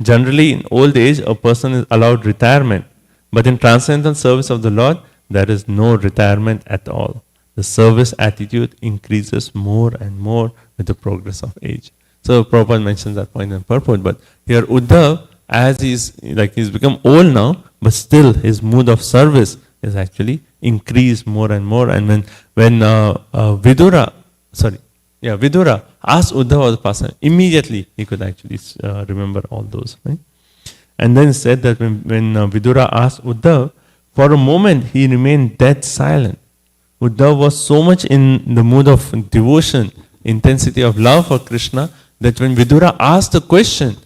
Generally, in old age, a person is allowed retirement, but in transcendental service of the Lord, there is no retirement at all. The service attitude increases more and more with the progress of age. So Prabhupada mentions that point in purport, but here Uddhav, as he's become old now, but still his mood of service is actually increased more and more. And when Vidura asked Uddhava the pastime, immediately he could actually remember all those. Right? And then it said that when Vidura asked Uddhava, for a moment he remained dead silent. Uddhava was so much in the mood of devotion, intensity of love for Krishna, that when Vidura asked the question,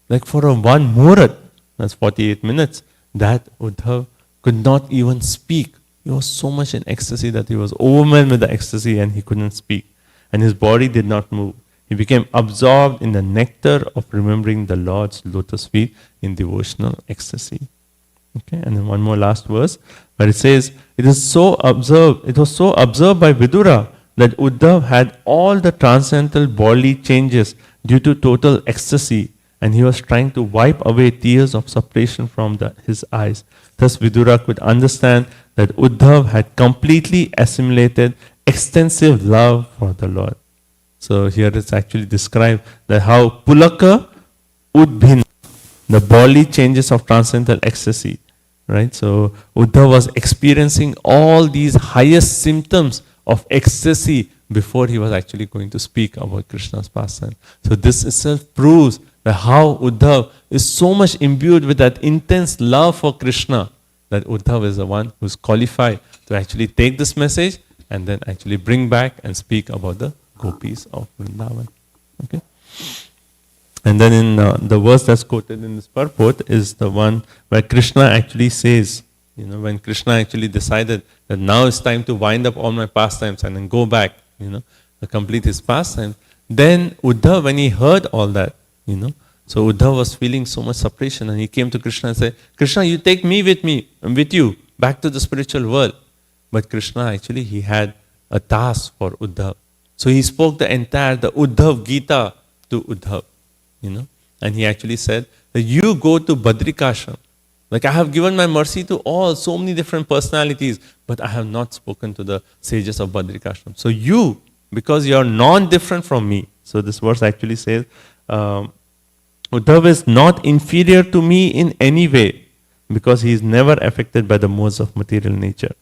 like for one muhurat, that's 48 minutes, that Uddhava could not even speak. He was so much in ecstasy that he was overwhelmed with the ecstasy and he couldn't speak. And his body did not move. He became absorbed in the nectar of remembering the Lord's lotus feet in devotional ecstasy. Okay, and then one more last verse where it says, it was so observed by Vidura that Uddhava had all the transcendental bodily changes due to total ecstasy, and he was trying to wipe away tears of separation from his eyes. Thus Vidura could understand that Uddhava had completely assimilated extensive love for the Lord. So here it's actually described that how Pulaka Udbhin, the bodily changes of transcendental ecstasy, right? So Uddhava was experiencing all these highest symptoms of ecstasy before he was actually going to speak about Krishna's pastime. So this itself proves that how Uddhava is so much imbued with that intense love for Krishna, that Uddhava is the one who's qualified to actually take this message and then actually bring back and speak about the gopis of Vrindavan. Okay? And then in the verse that's quoted in this purport is the one where Krishna actually says, when Krishna actually decided that now it's time to wind up all my pastimes and then go back, to complete his pastime, then Uddhava, when he heard all that, so Uddhava was feeling so much separation, and he came to Krishna and said, Krishna, you take me with you, back to the spiritual world. But Krishna actually, he had a task for Uddhava. So he spoke the Uddhav Gita to Uddhava, and he actually said that you go to Badrikashram. Like I have given my mercy to all, so many different personalities, but I have not spoken to the sages of Badrikashram. So you, because you are non-different from me. So this verse actually says, Uddhava is not inferior to me in any way, because he is never affected by the modes of material nature.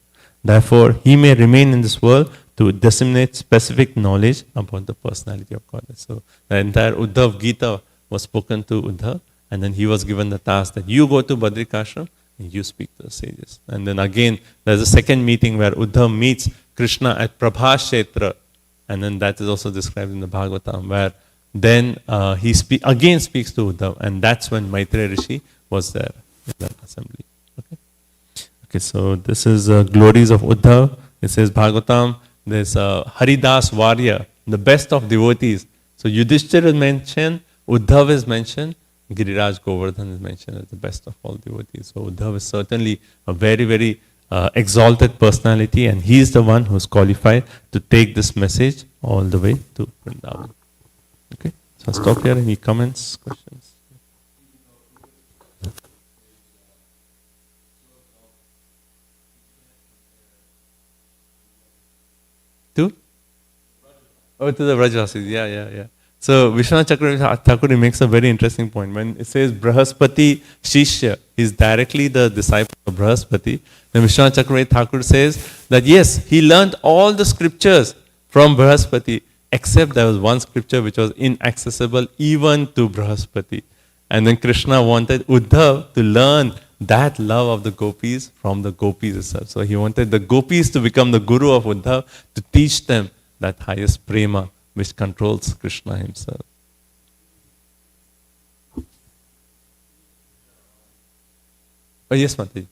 Therefore, he may remain in this world to disseminate specific knowledge about the personality of God. So the entire Uddhav Gita was spoken to Uddhava, and then he was given the task that you go to Badrikashram and you speak to the sages. And then again, there's a second meeting where Uddhava meets Krishna at Prabhashetra, and then that is also described in the Bhagavatam, where then he again speaks to Uddhava, and that's when Maitreya Rishi was there in that assembly. Okay, so this is glories of Uddhava. It says Bhagavatam, there's Haridas Varya, the best of devotees. So Yudhishthira is mentioned, Uddhava is mentioned, Giriraj Govardhan is mentioned as the best of all devotees. So Uddhava is certainly a very, very exalted personality, and he is the one who is qualified to take this message all the way to Vrindavan. Okay, so I'll stop here. Any comments, questions? To? Oh, to the Vrajvasis. Yeah. So Vishwanath Chakravarti Thakur makes a very interesting point. When it says Brahaspati Shishya, he is directly the disciple of Brahaspati. Then Vishwanath Chakravarti Thakur says that yes, he learned all the scriptures from Brahaspati, except there was one scripture which was inaccessible even to Brahaspati. And then Krishna wanted Uddhava to learn that love of the gopis from the gopis itself. So he wanted the gopis to become the guru of Uddhava, to teach them that highest prema which controls Krishna himself. Oh, yes, Mataji.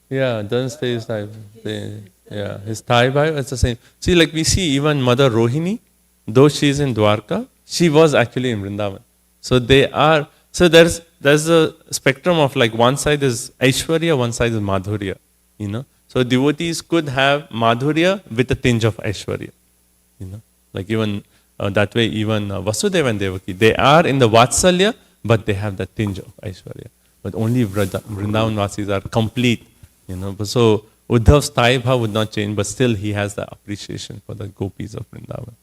Yeah, doesn't stay his Thai. Yeah, his Thai Bhai, it's the same. See, like we see even Mother Rohini, though she's in Dwarka, she was actually in Vrindavan. So they are, so there's a spectrum of like one side is Aishwarya, one side is Madhurya, you know. So devotees could have Madhurya with a tinge of Aishwarya, you know. Like even that way, even Vasudeva and Devaki, they are in the Vatsalya, but they have that tinge of Aishwarya. But only Vrindavan Vasis are complete, you know. So Uddhav's Thai Bhav would not change, but still he has the appreciation for the gopis of Vrindavan.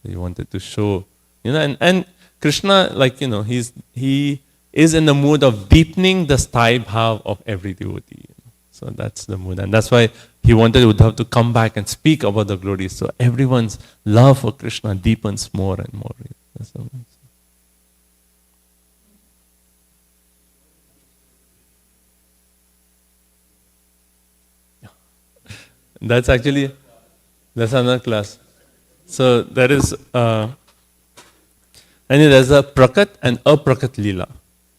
So he wanted to show, you know, and Krishna, like, you know, he is in the mood of deepening the Thai Bhav of every devotee. You know? So that's the mood. And that's why he wanted Uddhav to come back and speak about the glories. So everyone's love for Krishna deepens more and more. That's the mood. That's another class. So there is, and there's a Prakat and Aprakat Leela.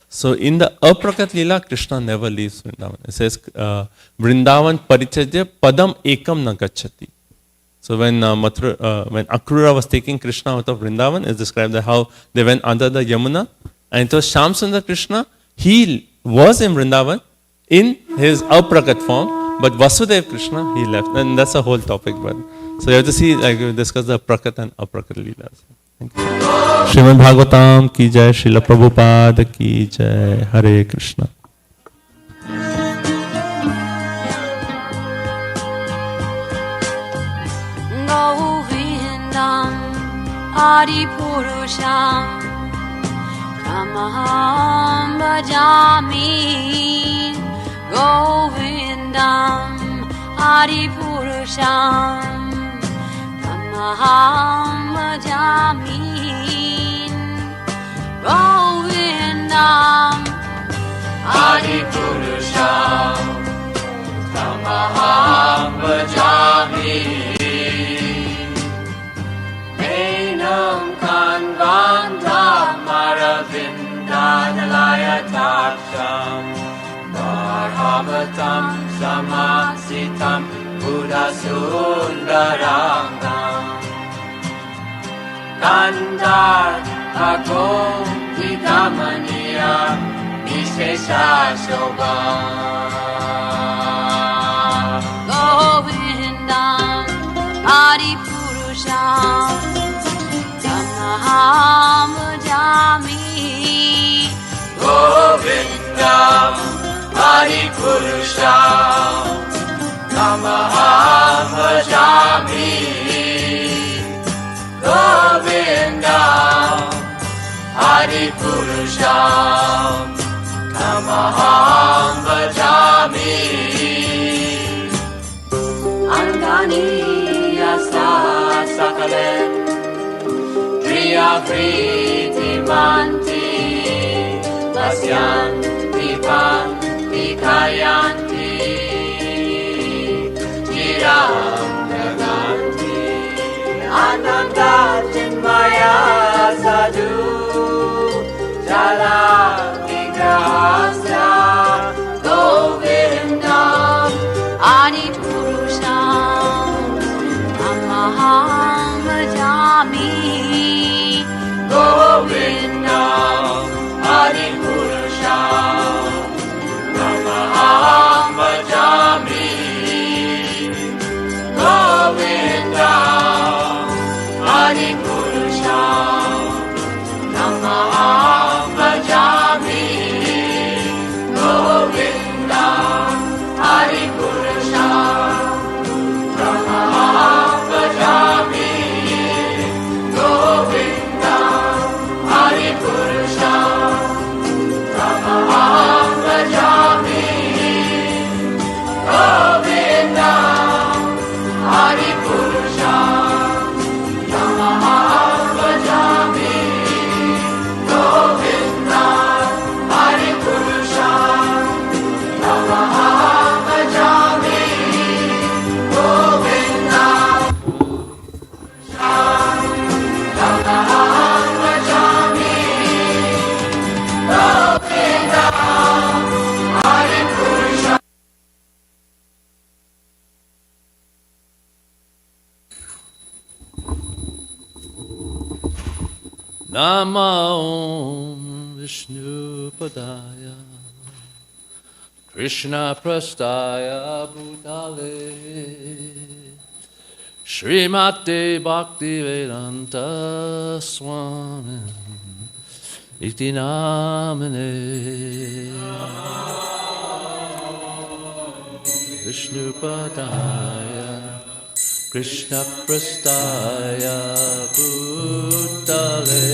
So in the Aprakat Leela, Krishna never leaves Vrindavan. It says, Vrindavan Parichadya Padam Ekam Na Gacchati. So when Akrura was taking Krishna out of Vrindavan, it's described that how they went under the Yamuna, and it was Shamsundar Krishna, he was in Vrindavan in his Aprakat form, but Vasudev Krishna, he left. And that's a whole topic. But so you have to see, like we discuss the Prakat and Aprakat Leelas. Srimad Bhagavatam ki jai, Srila Prabhupada ki jai, Hare Krishna. Govindam Adi Purusham Tamaham Bhajami Govindam Adi Purusham Tamaham Bhajami Govindam Adi Purusham Tamaham Bhajami Enam Kanvandam Maravindadalayataksham Varhavatam Samasitam Buddhasundarangam Kandar Agom Vidamaniya Vishesha Shobham Govindam Adi Purusham Tamaham Bhajami Govindam Adi Purusham Tamaham Bhajami Govindam Adi Purusham Tamaham Bhajami Angani Yasa Sakalen Priya Priti Manti Vasyanti Panti Kayanti Chiram Naganti Ananda Chinmaya Sadhu Jala Vigrahasya Govindam Adi Purusham Tamaham Bhajami Govindam Adi Purusham Tamaham Bhajami Govindam Adi Purusham Tamaham Bhajami Namo Vishnu Padaya Krishna Prastaya Bhutale Srimate Bhaktivedanta Swami Iti Namane Vishnu Padaya Krishna Prastaya Bhutale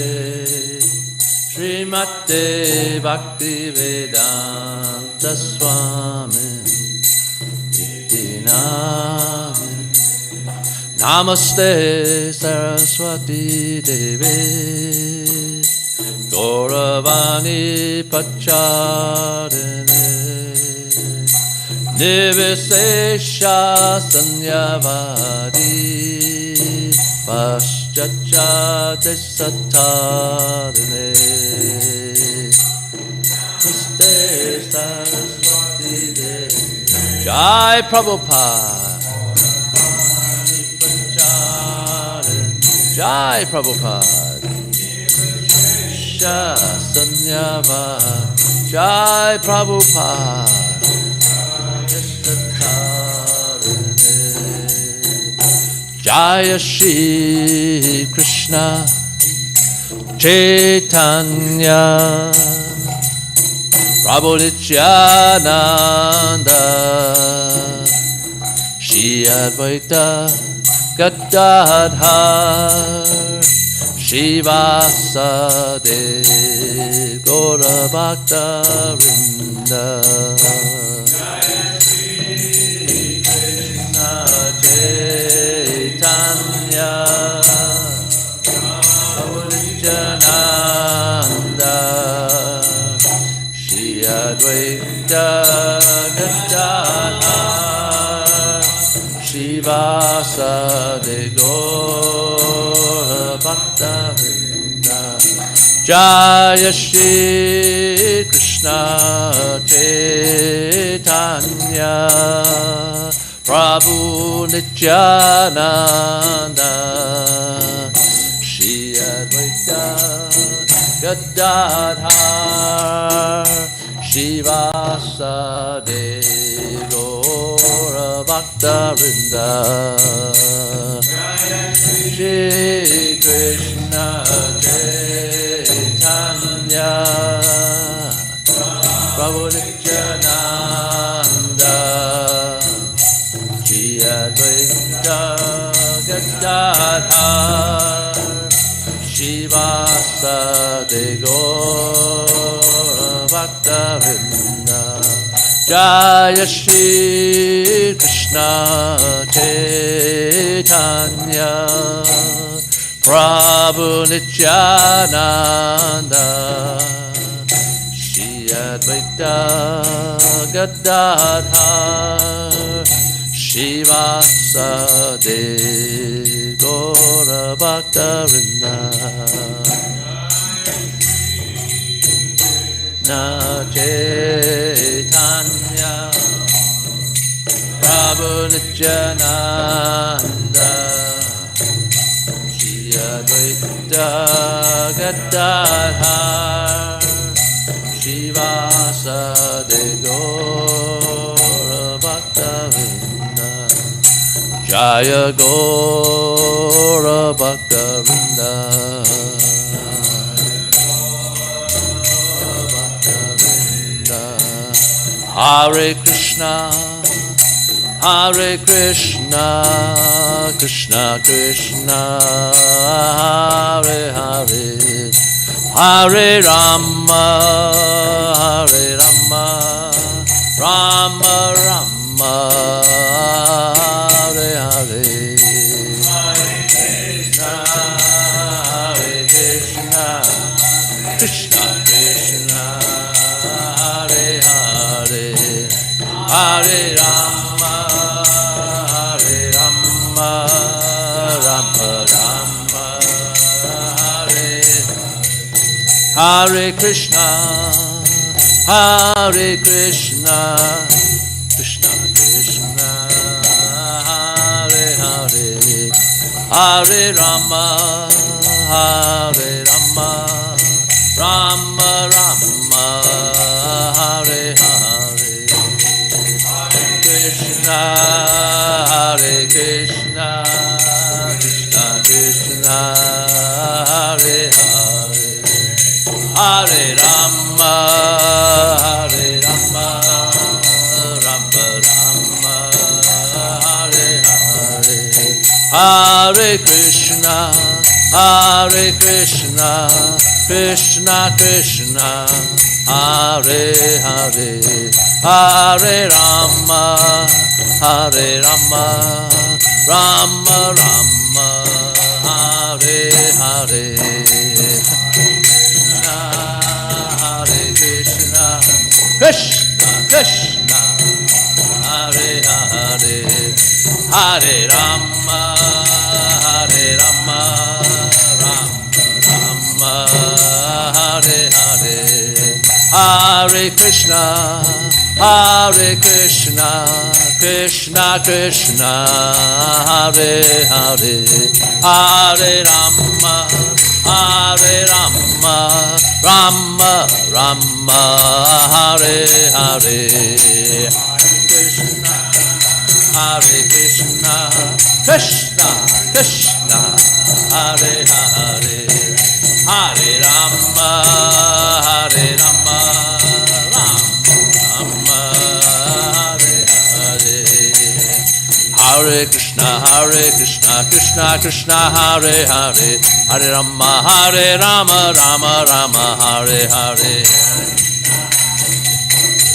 Srimate Bhaktivedanta Swami Iti Namane Namaste Saraswati Devi Gauravani Pachadane Nivesesha Sanyavadi Paschachate Satadane Namaste Saraswati Devi Jai Prabhupada Jai Prabhupada Sanyava Jai Prabhupada Jaya Shri Krishna Chaitanya Prabhu Nityananda Shri Advaita Gadadhar Shivasade Gaura Bhakta Vrinda Krishna Chaitanya Prabhu Nityananda Shri Advaita Gadadhar Shivasade Gaura Bhakta Vrinda Jaya Shri Krishna Chaitanya Prabhu Nityananda Shri Advaita Gadadhar Shivasade Gaura Bhakta Vrinda Shri Krishna Chaitanya Prabhu Nityananda Shri Advaita Gadadhar Shivasade Gaura Bhakta Vrinda Jaya Shri Krishna Chaitanya Prabhu Nityananda Shri Advaita Gadadhar Shivasade Gaura Bhakta Vrinda Na Chaitanya Prabhu Nityananda Shri Advaita Gadadhar Shivasade Gaura Bhakta Vrinda Jaya Gaura Bhakta Vrinda Hare Krishna, Hare Krishna, Krishna Krishna, Hare Hare, Hare Rama, Hare Rama, Rama Rama, Hare Hare. Hare Krishna, Hare Krishna, Krishna Krishna, Hare Hare, Hare Rama, Hare Rama, Rama Rama, Hare Hare Krishna, Hare Krishna, Krishna Krishna, Hare Hare, Hare Rama, Hare Rama, Rama Rama, Hare Hare, Krishna, Hare Krishna, Krishna Krishna, Hare Hare, Hare Rama, Hare Rama, Rama Rama, Hare Hare, Hare Krishna, Hare Krishna, Krishna Krishna, Hare Hare, Hare Rama, Hare Rama, Rama Rama, Hare Hare, Krishna, Hare Krishna, Krishna Krishna, Hare Hare, Hare Rama, Hare Rama, Rama Rama, Hare Hare, Hare Krishna, Hare Krishna, Krishna Krishna, Hare Hare, Hare Rama, Hare Rama, Rama Rama, Hare Hare, Krishna, Hare Krishna, Krishna Krishna, Hare Hare, Hare Rama, Hare Rama, Rama Rama, Hare Hare, Hare Krishna, Krishna Krishna, Hare Hare, Hare Rama, Hare Rama, Rama Rama, Hare Hare,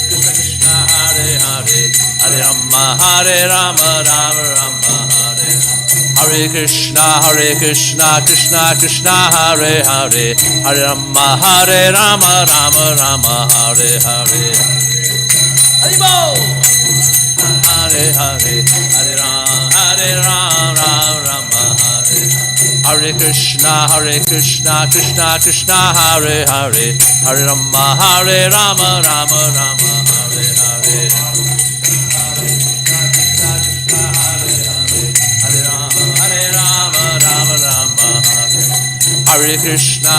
Krishna Krishna, Hare Hare, Hare Rama, Hare Rama, Rama Rama, Hare Hare Krishna, Krishna Krishna, Hare Hare, Hare Rama, Hare Rama, Rama Rama, Hare Hare, Haribo, Hare Hare, Hare Rama, Rama Hare, Hare Krishna, Krishna Krishna, Hare Hare, Hare Rama, Hare Rama, Rama Rama, Hare Hare, Hare Krishna,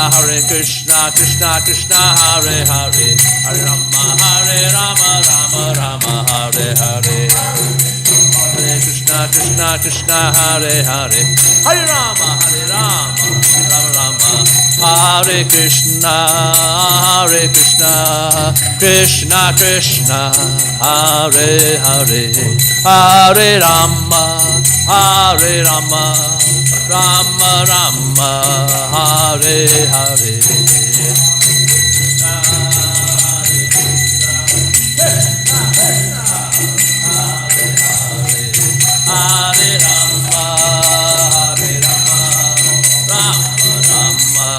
Krishna Krishna, Hare Hare, Hare Rama, Rama Rama, Hare Hare, Hare Krishna, Krishna, Hare Hare, Hare Rama, Rama Rama, Hare Krishna, Krishna Krishna, Hare Hare, Hare Rama, Rama Rama, Hare Hare, Hare Rama, Rama Rama,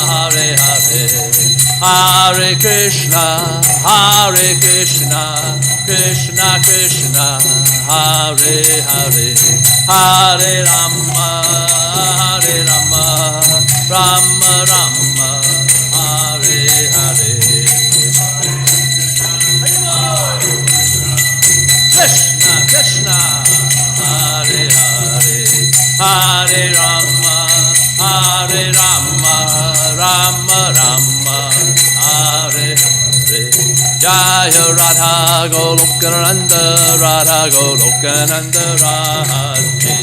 Hare Hare, Hare Krishna, Krishna Krishna, Hare Hare, Hare Rama, Rama Rama, Hare Hare, Krishna Krishna, Hare Hare, Hare Rama, Rama Rama, Hare Hare, Jaya Radha Golokananda, Radha Golokananda, Radhe,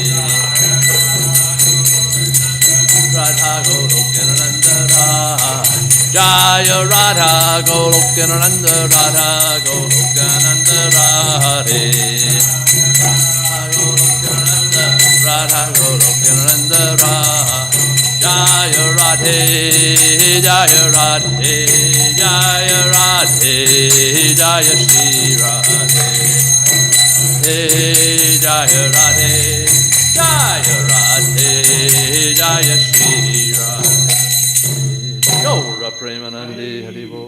Radha Golokananda, Radhe, Jaya Radha Golokananda, Radha Golokananda, Radhe, Radha Golokananda, Radhe, Jaya Radhe, Jaya Radhe, Jaya Radhe, Jaya Shri Radhe, Jaya Radhe, Jaya Radhe, Jaya Shri Radhe, Gaura Premanande Haribo.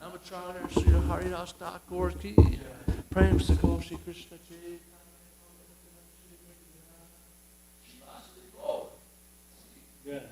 Namacharan Sri Haridas Thakur ki, Prem Sakho Shri Krishna Chaitanya. Good.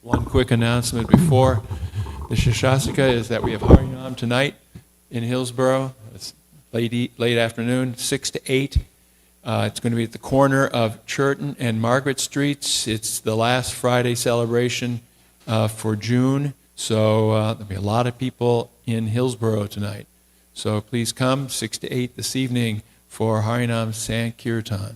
One quick announcement before the Shashasika is that we have Harinam tonight in Hillsborough. It's late afternoon, 6 to 8. It's going to be at the corner of Churton and Margaret Streets. It's the last Friday celebration for June, so there'll be a lot of people in Hillsborough tonight. So please come 6 to 8 this evening for Harinam Sankirtan.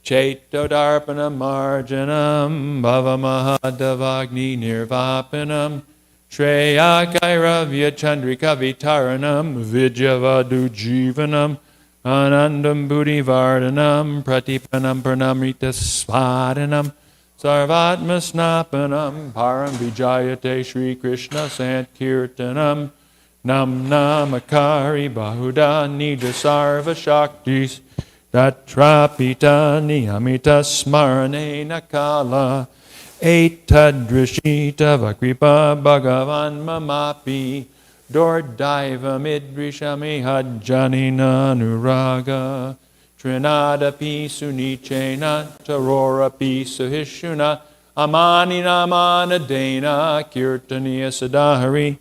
Chaito Darpanam Marjanam Bhavamahadavagni Nirvapanam Shreya Kairavya Chandrika Vitaranam Vidyavadu Jivanam Anandam Buddhi Vardhanam Pratipanam Pranamrita Svadanam Sarvatma Snapanam Param Vijayate Shri Krishna Sankirtanam Nam Namakari Bahuda Nija Sarva Shaktis Tatrapita Niyamita Smarane Nakala Etadrishita Vakripa Bhagavan Mamapi Dordaiva Midrishami Hajjanina Nuraga Trinada Pisunichena Tarora Pisuhishuna Amanina Manadena Kirtaniya Sadahari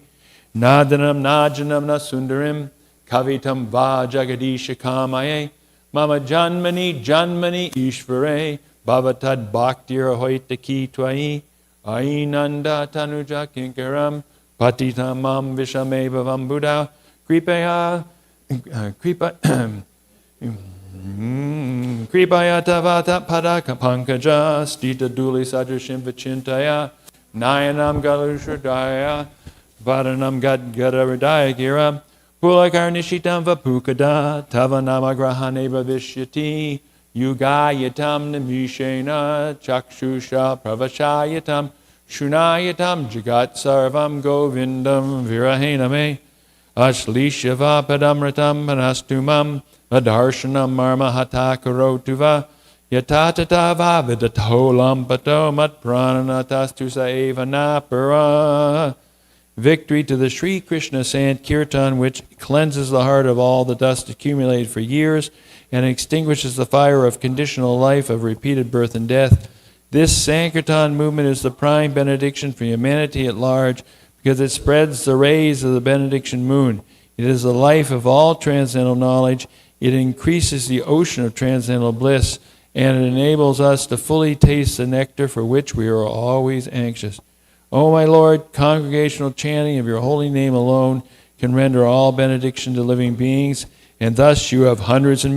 Nadanam Najanam Nasundarim Kavitam Vajagadisha Kamaye Mama Janmani Janmani Ishvare Bhavatad Bhaktir Hoitaki Twai Ainanda Tanuja Kinkaram Patitamam Vishame Bhavam Buddha Kripaya Kripaya Tavata Padaka Pankaja Stita Duli Sadrashim Vachintaya Nayanam Galushradaya Vadanam Gadgadavardaya Gira Pulakarnishitam Vapukada Tavanamagrahane Bhavishyati Yugayatam Namishena Chakshusha Pravashayatam Shunayatam Jagat Sarvam Govindam Virahename Ashlishava Padamratam Panastumam Adharshanam Marma Hatakarotuva Yatatatava Vidatolam Pato Mat Prananatastusa Eva Napara. Victory to the Sri Krishna Sankirtan, which cleanses the heart of all the dust accumulated for years and extinguishes the fire of conditional life of repeated birth and death. This Sankirtan movement is the prime benediction for humanity at large because it spreads the rays of the benediction moon. It is the life of all transcendental knowledge. It increases the ocean of transcendental bliss, and it enables us to fully taste the nectar for which we are always anxious. O my Lord, congregational chanting of your holy name alone can render all benediction to living beings, and thus you have hundreds and millions